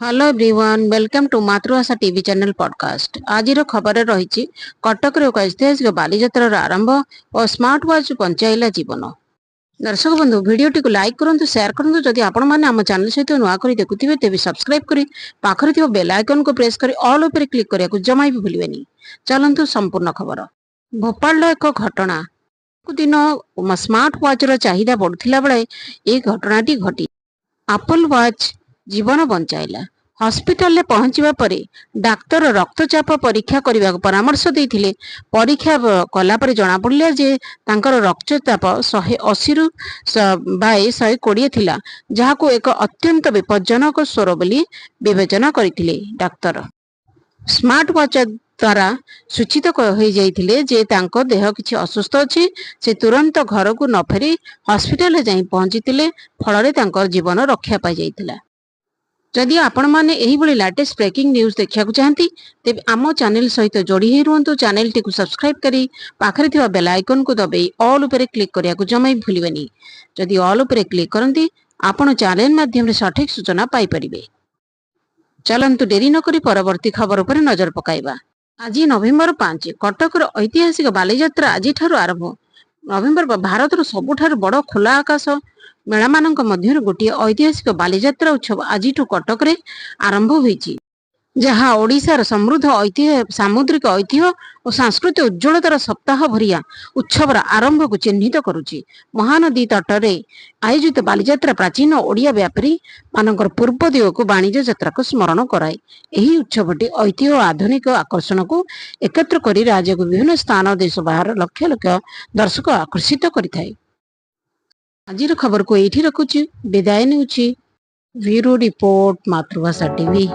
Hello everyone, welcome to मातृभाषा TV channel podcast. आज खबर रही कटक एक ऐतिहासिक बालीजात्रार आरंभ और स्मार्ट वाच बंचाइला जीवन। दर्शक बंधु, भिडियोटी को लाइक करूँ, शेयर करूँ। जदि आपण मैंने आम चैनल सहित नुआ कर देखुवे तेज सब्सक्राइब कर पाखरे बेल आइकन को प्रेस कर ऑल उपर क्लिक करने को जमा भी भूलिए। चलतु संपूर्ण खबर। भोपाल एक घटना दिन स्मार्ट वाच चाहिदा बढ़ुला बेले ये घटनाटी घटी एप्पल वाच जीवन बंचाइला। हॉस्पिटल में पहुंचवा पर डाक्तर रक्तचाप परीक्षा करने को परामर्श देते। परीक्षा कला पर जना पड़ा जे तांकर रक्तचाप 180 रु 120 थिला, जहाको एक अत्यंत विपज्जनक स्वर बोली विवेचना करथिले डाक्तर। स्मार्ट वाच द्वारा सूचित हो जाइथिले जे तांको देह किछि असुस्थ अछि। से तुरंत घर को न फेरी हॉस्पिटल जाई पहुंचीतिले, फल रे तांकर जीवन रक्षा पाई जाइथिला। जदि आपण माने एही बड़ी लेटेस्ट ब्रेकिंग न्यूज देखा चाहती तेज आम चैनल सहित जोड़ी ही रुहतु। चैनल टी सब्सक्राइब करी पाखरे थिबा बेल आइकन को दबाई ऑल उपर क्लिक करिया को जमा भूलिबेनी। जदि ऑल उपर क्लिक करंती आपण चैनल माध्यम रे सठिक सूचना पाई परिबे। चलंतु डेरी न करी परवर्ती खबर उपर नजर पकाइबा। आज नवेम्बर 5 कटकर ऐतिहासिक बालीजात्रा आज आरंभ। नवेम्बर भारत सबुठार बड़ खोला आकाश मेला मानक मध्य गोटे ऐतिहासिक बालीजात्रा उत्सव आज कटक रे आरंभ होईची, जहाँ ओडिशार समृद्ध ऐतिह्य, सामुद्रिक ऐतिह्य और सांस्कृतिक उज्ज्वलतार सप्ताह भरिया उत्सवर आरंभ को चिन्हित करुची। महानदी तटरे आयोजित बालीजात्रा प्राचीन ओडिया व्यापारी मानकर पूर्व दिग को वाणिज्य यात्रा को स्मरण कराए। यही उत्सवटी ऐतिह्य और आधुनिक आकर्षण को एकत्र कर राज्य को विभिन्न स्थान देश बाहर लक्ष लक्ष दर्शक आकर्षित करिथाए। आज खबर को यही रखुची, विदाय नेउची। ब्यूरो रिपोर्ट, मातृभाषा टीवी।